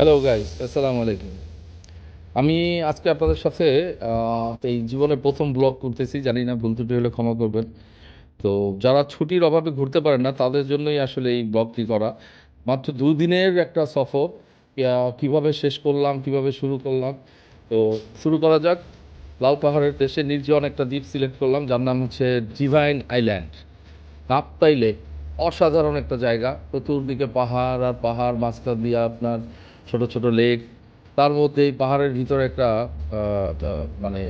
Hello guys, আসসালামু আলাইকুম। আমি আজকে আপনাদের সাথে এই জীবনে ১ম ব্লগ করতেছি। জানি না ভুল ত্রুটি হলে ক্ষমা করবেন। তো যারা ছুটির অভাবে ঘুরতে পারেন না তাদের জন্যই আসলে এই ব্লগটি করা। মাত্র ২ দিনের একটা সফর। কিভাবে শেষ করলাম, কিভাবে শুরু করলাম। তো শুরু করা যাক। লাল পাহাড়ের দেশে নির্জন একটা দ্বীপ সিলেক্ট করলাম যার নাম হচ্ছে ডিভাইন আইল্যান্ড। কাপ্তাই লেক। অসাধারণ একটা জায়গা। চতুর্দিকে পাহাড় আর পাহাড়, মাঝখান দিয়ে আপনার ছোট, ছোট লেক। তার মধ্যে এই পাহাড়ের ভিতরে একটা মানে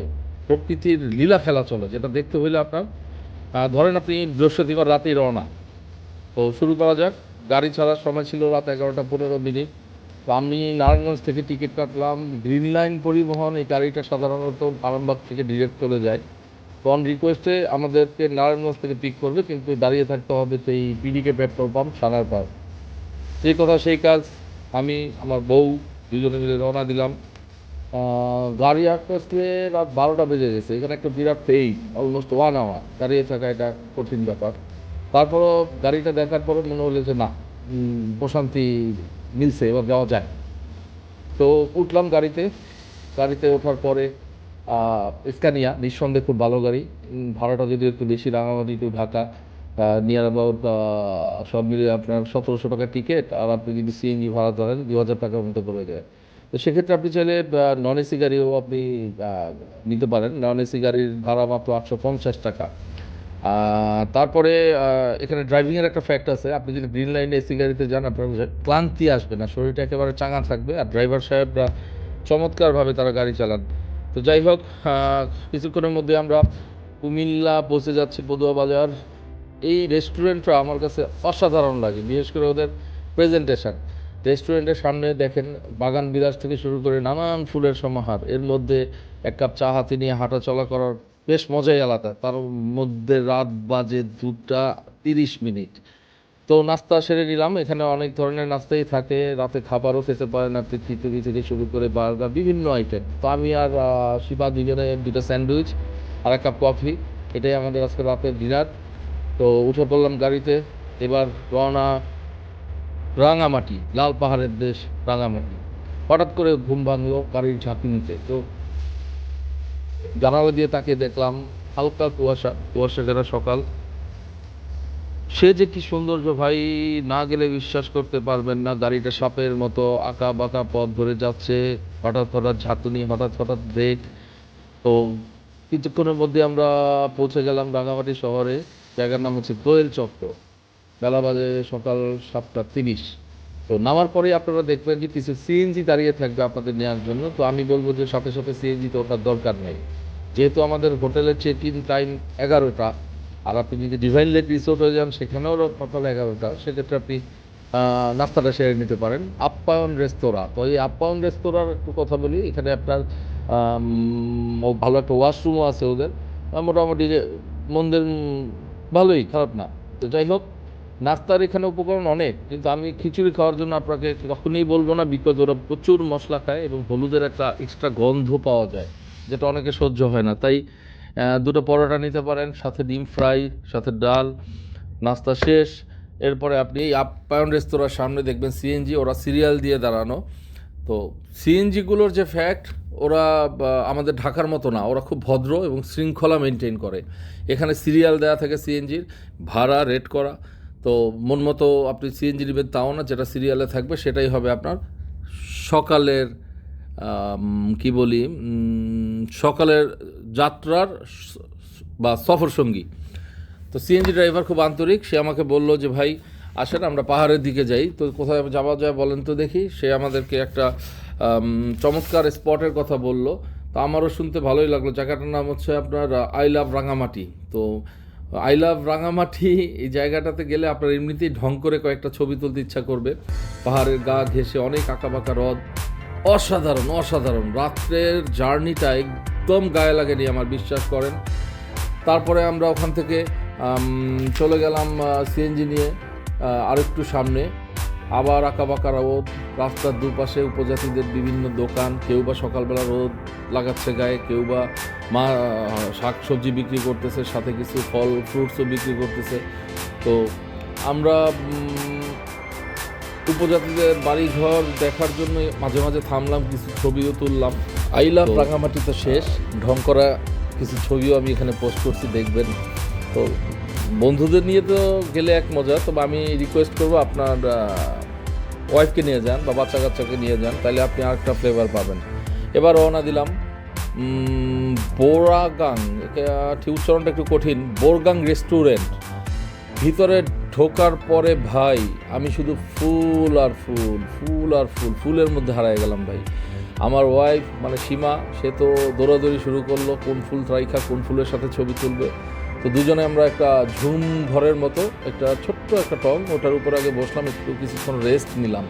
প্রকৃতির লীলা খেলা চলে, যেটা দেখতে হইলে আপনার ধরেন আপনি বৃহস্পতিবার রাতেই রওনা। তো শুরু করা যাক। গাড়ি ছাড়ার সময় ছিল রাত 11টা 15 মিনিট। তো আমি নারায়ণগঞ্জ থেকে টিকিট কাটলাম। গ্রিন লাইন পরিবহন, এই গাড়িটা সাধারণত আরামবাগ থেকে ডিরেক্ট চলে যায়। তো অন রিকোয়েস্টে আমাদেরকে নারায়ণগঞ্জ থেকে পিক করবে, কিন্তু দাঁড়িয়ে থাকতে হবে সেই পিডিকে পেট্রোল পাম্প সানার পার। সেই কথা সেই কাজ। আমি আমার বউ দুজনে মিলে রওনা দিলাম। গাড়ি আস্তে আস্তে রাত 12টা বেজে গেছে। এখানে একটা বিরাট ফেই, অলমোস্ট 1 আওয়ার দাঁড়িয়ে থাকা, এটা কঠিন ব্যাপার। তারপরও গাড়িটা দেখার পরে মনে হলো যে না, প্রশান্তি মিলছে, এবার যাওয়া যায়। তো উঠলাম গাড়িতে। গাড়িতে ওঠার পরে স্ক্যানিয়া নিঃসন্দেহে খুব ভালো গাড়ি। ভাড়াটা যদিও একটু বেশি, Rangamati to Dhaka near about সব মিলিয়ে আপনার ১৭০০ টাকা টিকিট। আর আপনি যদি সিএনজি ভাড়া ধরেন ২,০০০ টাকার মতো পড়ে যায়। তো সেক্ষেত্রে আপনি চাইলে নন এসি গাড়িও আপনি নিতে পারেন। নন এসি গাড়ির ভাড়া মাত্র ৮৫০ টাকা। তারপরে এখানে ড্রাইভিংয়ের একটা ফ্যাক্ট আছে। আপনি যদি গ্রিন লাইনে এসি গাড়িতে যান আপনার ক্লান্তি আসবে না, শরীরটা একেবারে চাঙ্গা থাকবে। আর ড্রাইভার সাহেবরা চমৎকারভাবে তারা গাড়ি চালান। তো যাই হোক, কিছুক্ষণের মধ্যে আমরা কুমিল্লা পৌঁছে যাচ্ছি, পদুয়া বাজার। এই রেস্টুরেন্টটা আমার কাছে অসাধারণ লাগে, বিশেষ করে ওদের প্রেজেন্টেশন। রেস্টুরেন্টের সামনে দেখেন বাগান বিলাস থেকে শুরু করে নানান ফুলের সমাহার। এর মধ্যে এক কাপ চা হাতে নিয়ে হাঁটা চলা করার বেশ মজাই আলাদা। তার মধ্যে রাত বাজে 2টা 30 মিনিট। তো নাস্তা সেরে নিলাম। এখানে অনেক ধরনের নাস্তাই থাকে, রাতে খাবারও খেতে পারেন আপনি, খিচুড়ি থেকে শুরু করে বার্গার, বিভিন্ন আইটেম। তো আমি আর শিবা দুজনে 2টা স্যান্ডউইচ আর এক কাপ কফি, এটাই আমাদের আজকে রাতের ডিনার। তো উঠে পড়লাম গাড়িতে। এবার রওনা রাঙামাটি, লাল পাহাড়ের দেশ রাঙামাটি। হঠাৎ করে ঘুম ভাঙলো গাড়ির ঝাঁকুনিতে। তো জানালা দিয়ে তাকিয়ে দেখলাম হালকা কুয়াশা, কুয়াশা ঘেরা সকাল। সে যে কি সৌন্দর্য ভাই, না গেলে বিশ্বাস করতে পারবেন না। গাড়িটা সাপের মতো আঁকা বাঁকা পথ ধরে যাচ্ছে। হঠাৎ হঠাৎ ঝাঁকুনি, হঠাৎ হঠাৎ ব্রেক। তো কিছুক্ষণের মধ্যে আমরা পৌঁছে গেলাম রাঙামাটি শহরে। জায়গার নাম হচ্ছে দোয়েল চত্বর। বেলা বাজে সকাল 7টা 30। তো নামার পরেই আপনারা দেখবেন যে কিছু সিএনজি দাঁড়িয়ে থাকবে আপনাদের নেওয়ার জন্য। তো আমি বলবো যে সাথে সাথে সিএনজিতে ওঠার দরকার নেই, যেহেতু আমাদের হোটেলের চেক ইন টাইম 11টা। আর আপনি যদি ডিভাইন লেক রিসোর্ট হয়ে যান সেখানেও সকাল 11টা, সেক্ষেত্রে আপনি নাস্তাটা সেরে নিতে পারেন আপ্যায়ন রেস্তোরাঁ। তো এই আপ্যায়ন রেস্তোরাঁর একটু কথা বলি। এখানে আপনার ভালো একটা ওয়াশরুমও আছে ওদের। মোটামুটি মন্দের ভালোই, খারাপ না। তো যাই হোক, নাস্তার এখানে উপকরণ অনেক, কিন্তু আমি খিচুড়ি খাওয়ার জন্য আপনাকে কখনোই বলবো না, বিকজ ওরা প্রচুর মশলা খায় এবং হলুদের একটা এক্সট্রা গন্ধ পাওয়া যায়, যেটা অনেকে সহ্য হয় না। তাই 2টো পরোটা নিতে পারেন, সাথে ডিম ফ্রাই, সাথে ডাল। নাস্তা শেষ। এরপরে আপনি এই আপ্যায়ন রেস্তোরাঁর সামনে দেখবেন সিএনজি, ওরা সিরিয়াল দিয়ে দাঁড়ানো। তো সিএনজিগুলোর যে ফ্যাক্ট, ওরা আমাদের ঢাকার মতো না, ওরা খুব ভদ্র এবং শৃঙ্খলা মেনটেন করে। এখানে সিরিয়াল দেওয়া থাকে সিএনজির, ভাড়া রেট করা। তো মন মতো আপনি সিএনজি নেবেন তাও না, যেটা সিরিয়ালে থাকবে সেটাই হবে আপনার সকালের কি বলি সকালের যাত্রার বা সফর সঙ্গী। তো সিএনজি ড্রাইভার খুব আন্তরিক। সে আমাকে বলল যে ভাই আসেন আমরা পাহাড়ের দিকে যাই। তো কোথায় যাওয়া যায় বলেন তো দেখি। সে আমাদেরকে একটা চমৎকার স্পটের কথা বলল। তো আমারও শুনতে ভালোই লাগলো। জায়গাটার নাম হচ্ছে আপনার আই লাভ রাঙামাটি। তো আই লাভ রাঙামাটি, এই জায়গাটাতে গেলে আপনার এমনিতেই ঢং করে কয়েকটা ছবি তুলতে ইচ্ছা করবে। পাহাড়ের গা ঘেঁষে অনেক আঁকাবাঁকা হ্রদ, অসাধারণ অসাধারণ। রাত্রের জার্নিটা একদম গায়ে লাগেনি আমার, বিশ্বাস করেন। তারপরে আমরা ওখান থেকে চলে গেলাম সিএনজি নিয়ে আরেকটু সামনে। আবার আঁকাবাঁকা রোদ, রাস্তার দুপাশে উপজাতিদের বিভিন্ন দোকান। কেউ বা সকালবেলা রোদ লাগাচ্ছে গায়ে, কেউ বা শাক সবজি বিক্রি করতেছে, সাথে কিছু ফল ফ্রুটসও বিক্রি করতেছে। তো আমরা উপজাতিদের বাড়িঘর দেখার জন্য মাঝে মাঝে থামলাম, কিছু ছবিও তুললাম। আইলাম রাঙামাটি তো শেষ, ঢং করা কিছু ছবিও আমি এখানে পোস্ট করছি, দেখবেন। তো বন্ধুদের নিয়ে তো গেলে এক মজা, তবে আমি রিকোয়েস্ট করবো আপনার ওয়াইফকে নিয়ে যান বা বাচ্চা কাচ্চাকে নিয়ে যান, তাহলে আপনি আরেকটা ফ্লেভার পাবেন। এবার রওনা দিলাম বোরাগাং, ঠিক উচ্চারণটা একটু কঠিন, বোরগাং রেস্টুরেন্ট। ভিতরে ঢোকার পরে ভাই আমি শুধু ফুল আর ফুল, ফুল আর ফুল, ফুলের মধ্যে হারায় গেলাম ভাই। আমার ওয়াইফ মানে সীমা, সে তো দৌড়াদৌড়ি শুরু করলো কোন ফুল রাইখা কোন ফুলের সাথে ছবি তুলবে। তো দুজনে আমরা একটা ঝুম ঘরের মতো একটা ছোট্ট একটা টং, ওটার উপর আগে বসলাম, একটু কিছুক্ষণ রেস্ট নিলাম।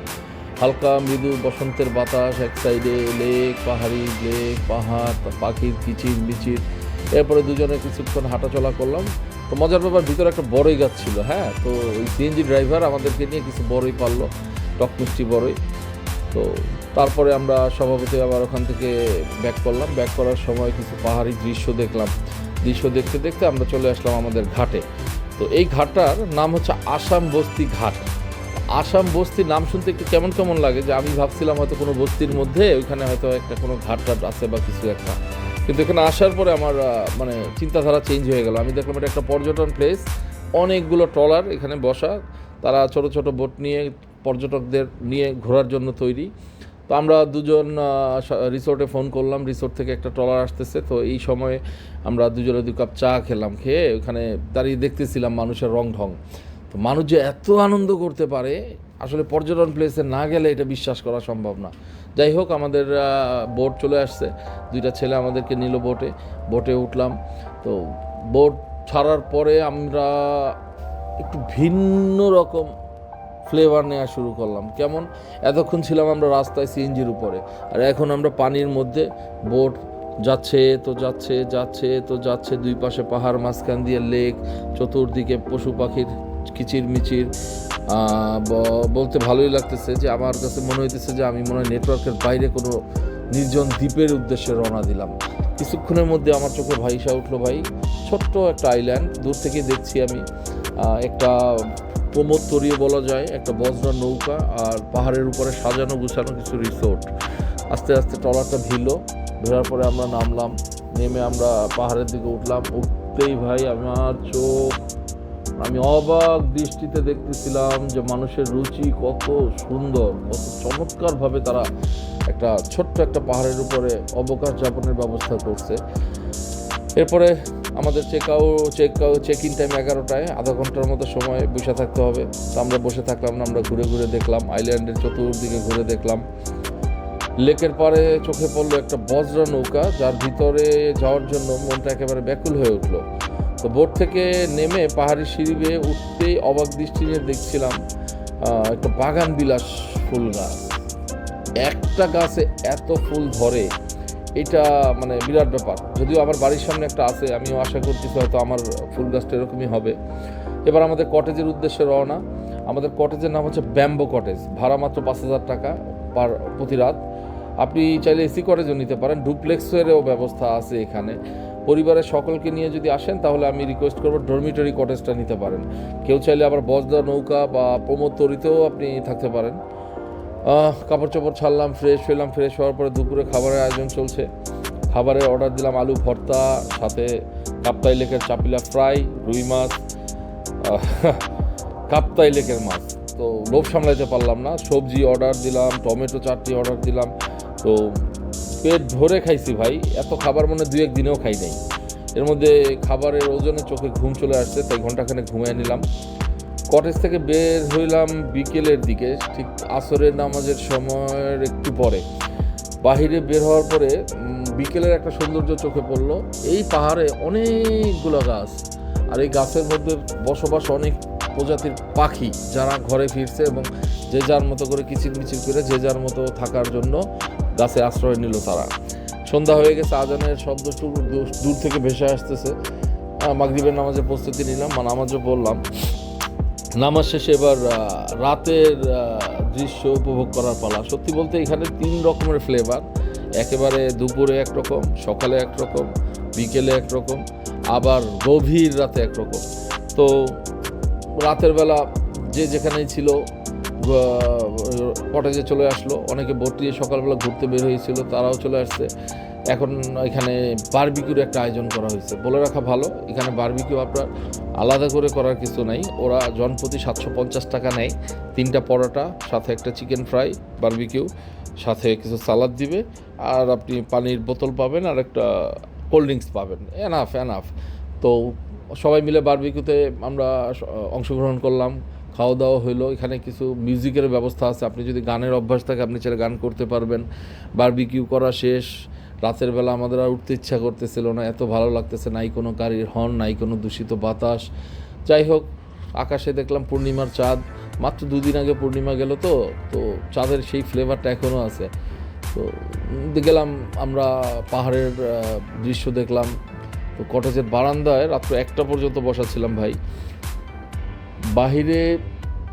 হালকা মৃদু বসন্তের বাতাস, এক সাইডে লেক, পাহাড়ি লেক, পাহাড়, পাখির কিচির মিচির। এরপরে দুজনে কিছুক্ষণ হাঁটাচলা করলাম। তো মজার ব্যাপার, ভিতরে একটা বড়ই গাছ ছিল। হ্যাঁ, তো ওই সিএনজি ড্রাইভার আমাদেরকে নিয়ে কিছু বড়ই পারলো, টক মিষ্টি বড়ই। তো তারপরে আমরা স্বভাবতই আবার ওখান থেকে ব্যাক করলাম। ব্যাক করার সময় কিছু পাহাড়ি দৃশ্য দেখলাম। দৃশ্য দেখতে দেখতে আমরা চলে আসলাম আমাদের ঘাটে। তো এই ঘাটটার নাম হচ্ছে আসাম বস্তি ঘাট। আসাম বস্তির নাম শুনতে একটু কেমন কেমন লাগে, যে আমি ভাবছিলাম হয়তো কোনো বস্তির মধ্যে ওইখানে হয়তো একটা কোনো ঘাট টাট আছে বা কিছু একটা। কিন্তু এখানে আসার পরে আমার মানে চিন্তাধারা চেঞ্জ হয়ে গেল। আমি দেখলাম এটা একটা পর্যটন প্লেস, অনেকগুলো ট্রলার এখানে বসা, তারা ছোট ছোট বোট নিয়ে পর্যটকদের নিয়ে ঘোরার জন্য তৈরি। তো আমরা দুজন রিসোর্টে ফোন করলাম, রিসোর্ট থেকে একটা ট্রলার আসতেছে। তো এই সময়ে আমরা দুজনে 2 কাপ চা খেলাম, খেয়ে ওখানে দাঁড়িয়ে দেখতেছিলাম মানুষের রং ঢং। তো মানুষ যে এত আনন্দ করতে পারে, আসলে পর্যটন প্লেসে না গেলে এটা বিশ্বাস করা সম্ভব না। যাই হোক, আমাদের বোট চলে আসছে, 2টা ছেলে আমাদেরকে নিল বোটে উঠলাম। তো বোট ছাড়ার পরে আমরা একটু ভিন্ন রকম ফ্লেভার নেওয়া শুরু করলাম। কেমন, এতক্ষণ ছিলাম আমরা রাস্তায় সিএনজির উপরে, আর এখন আমরা পানির মধ্যে, বোট যাচ্ছে তো যাচ্ছে, যাচ্ছে তো যাচ্ছে, 2 পাশে পাহাড়, মাঝখান দিয়ে লেক, চতুর্দিকে পশু পাখির কিচির মিচির। বলতে ভালোই লাগতেছে, যে আমার কাছে মনে হইতেছে যে আমি মনে হয় নেটওয়ার্কের বাইরে কোনো নির্জন দ্বীপের উদ্দেশ্যে রওনা দিলাম। কিছুক্ষণের মধ্যে আমার চোখে ভাইসা উঠলো ভাই ছোট্ট একটা আইল্যান্ড। দূর থেকে দেখছি আমি একটা প্রমোদ তরীয় বলা যায়, একটা বজরা নৌকা, আর পাহাড়ের উপরে সাজানো গুছানো কিছু রিসোর্ট। আস্তে আস্তে ট্রলারটা ধরার পরে আমরা নামলাম, নেমে আমরা পাহাড়ের দিকে উঠতেই ভাই আমার চোখ, আমি অবাক দৃষ্টিতে দেখতেছিলাম যে মানুষের রুচি কত সুন্দর, কত চমৎকারভাবে তারা একটা ছোট্ট একটা পাহাড়ের উপরে অবকাশ যাপনের ব্যবস্থা করছে। এরপরে আমাদের চেক ইন টাইম 11টায়, আধা ঘন্টার মতো সময় বসে থাকতে হবে। তো আমরা বসে থাকলাম না, আমরা ঘুরে ঘুরে দেখলাম, আইল্যান্ডের চতুর্দিকে ঘুরে দেখলাম। লেকের পাড়ে চোখে পড়লো একটা বজরা নৌকা, যার ভিতরে যাওয়ার জন্য মনটা একেবারে ব্যাকুল হয়ে উঠলো। তো বোট থেকে নেমে পাহাড়ি সিঁড়ি বেয়ে উঠতেই অবাক দৃষ্টি নিয়ে দেখছিলাম একটা বাগান বিলাস ফুল গাছ। একটা গাছে এত ফুল ধরে, এটা মানে বিরাট ব্যাপার। যদিও আমার বাড়ির সামনে একটা আছে, আমিও আশা করতেছি হয়তো আমার ফুল গাছটা এরকমই হবে। এবার আমাদের কটেজের উদ্দেশ্যে রওনা। আমাদের কটেজের নাম হচ্ছে ব্যাম্বো কটেজ, ভাড়া মাত্র 5,000 টাকা প্রতি রাত। আপনি চাইলে এসি কটেজও নিতে পারেন, ডুপ্লেক্সেরও ব্যবস্থা আছে এখানে। পরিবারের সকলকে নিয়ে যদি আসেন তাহলে আমি রিকোয়েস্ট করবো ডরমিটরি কটেজটা নিতে পারেন। কেউ চাইলে আবার বজরা নৌকা বা প্রমোদ তরীতেও আপনি থাকতে পারেন। কাপড় চোপড় ছাড়লাম, ফ্রেশ হলাম। ফ্রেশ হওয়ার পরে দুপুরে খাবারের আয়োজন চলছে। খাবারের অর্ডার দিলাম আলু ভর্তা, সাথে কাপ্তাই লেকের চাপিলা ফ্রাই, রুই মাছ, কাপ্তাই লেকের মাছ। তো লোভ সামলাইতে পারলাম না, সবজি অর্ডার দিলাম, টমেটো চাটনি অর্ডার দিলাম। তো পেট ভরে খাইছি ভাই, এত খাবার মনে 2-1 দিনেও খাই নাই। এর মধ্যে খাবারের ওজনে চোখে ঘুম চলে আসছে, তাই ঘন্টাখানেক ঘুমিয়ে নিলাম। কটেজ থেকে বের হইলাম বিকেলের দিকে, ঠিক আসরের নামাজের সময়ের একটু পরে। বাহিরে বের হওয়ার পরে বিকেলের একটা সৌন্দর্য চোখে পড়লো। এই পাহাড়ে অনেকগুলো গাছ, আর এই গাছের মধ্যে বসবাস অনেক প্রজাতির পাখি, যারা ঘরে ফিরছে এবং যে যার মতো করে কিচির মিচির করে যে যার মতো থাকার জন্য গাছে আশ্রয় নিল তারা। সন্ধ্যা হয়ে গেছে, আজানের শব্দ দূর থেকে ভেসে আসতেছে। মাগরিবের নামাজের প্রস্তুতি নিলাম, নামাজও পড়লাম। নামাজ শেষে এবার রাতের দৃশ্য উপভোগ করার পালা। সত্যি বলতে এখানে 3 রকমের ফ্লেভার, একেবারে দুপুরে একরকম, সকালে একরকম, বিকেলে একরকম, আবার গভীর রাতে একরকম। তো রাতের বেলা যে যেখানেই ছিল কটেজে চলে আসলো, অনেকে বোট দিয়ে সকালবেলা ঘুরতে বের হয়েছিল, তারাও চলে আসছে। এখন এখানে বারবিকিউর একটা আয়োজন করা হয়েছে। বলে রাখা ভালো, এখানে বারবিকিউ আপনার আলাদা করে করার কিছু নাই, ওরা জনপ্রতি 750 টাকা নেয়। 3টা পরোটা, সাথে একটা চিকেন ফ্রাই বারবিকিউ, সাথে কিছু সালাদ দিবে, আর আপনি পানির বোতল পাবেন আর একটা কোল্ড ড্রিঙ্কস পাবেন। Enough enough. তো সবাই মিলে বারবিকিউতে আমরা অংশগ্রহণ করলাম, খাওয়া দাওয়া হইলো। এখানে কিছু মিউজিকের ব্যবস্থা আছে, আপনি যদি গানের অভ্যাস থাকে আপনি চাইলে গান করতে পারবেন। বারবিকিউ করা শেষ, রাতের বেলা আমাদের আর উঠতে ইচ্ছা করতেছিল না, এত ভালো লাগতেছে, নাই কোনো গাড়ির হর্ন, নাই কোনো দূষিত বাতাস। যাই হোক, আকাশে দেখলাম পূর্ণিমার চাঁদ, মাত্র 2 দিন আগে পূর্ণিমা গেল, তো তো চাঁদের সেই ফ্লেভারটা এখনও আছে। তো গেলাম আমরা, পাহাড়ের দৃশ্য দেখলাম। তো কটেজের বারান্দায় রাত্র 1টা পর্যন্ত বসা ছিলাম ভাই। বাহিরে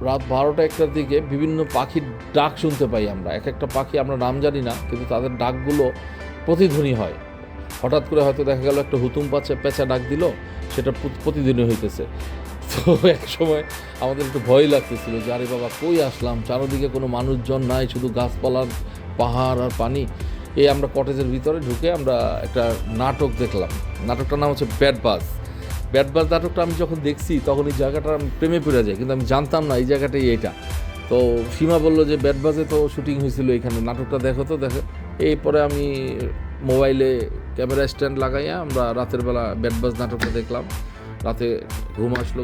রাত 12টা-1টার দিকে বিভিন্ন পাখির ডাক শুনতে পাই আমরা। এক একটা পাখি আমরা নাম জানি না, কিন্তু তাদের ডাকগুলো প্রতিধ্বনি হয়। হঠাৎ করে হয়তো দেখা গেল একটা হুতুম পেঁচা ডাক দিল, সেটা প্রতিদিনই হইতেছে। তো এক সময় আমাদের একটু ভয় লাগতেছিল যে আরে বাবা কই আসলাম, চারদিকে কোনো মানুষজন নাই, শুধু গাছপালার পাহাড় আর পানি। এই আমরা কটেজের ভিতরে ঢুকে আমরা একটা নাটক দেখলাম। নাটকটার নাম হচ্ছে ব্যাড বাজ। ব্যাড বাজ নাটকটা আমি যখন দেখছি তখন এই জায়গাটা আমি প্রেমে পড়ে যাই, কিন্তু আমি জানতাম না এই জায়গাটাই এটা। তো সীমা বললো যে ব্যাড বাজে তো শুটিং হয়েছিল এখানে, নাটকটা দেখো তো দেখো। এরপরে আমি মোবাইলে ক্যামেরা স্ট্যান্ড লাগাইয়া আমরা রাতের বেলা ব্যাড বাজ নাটকটা দেখলাম। রাতে ঘুম আসলো।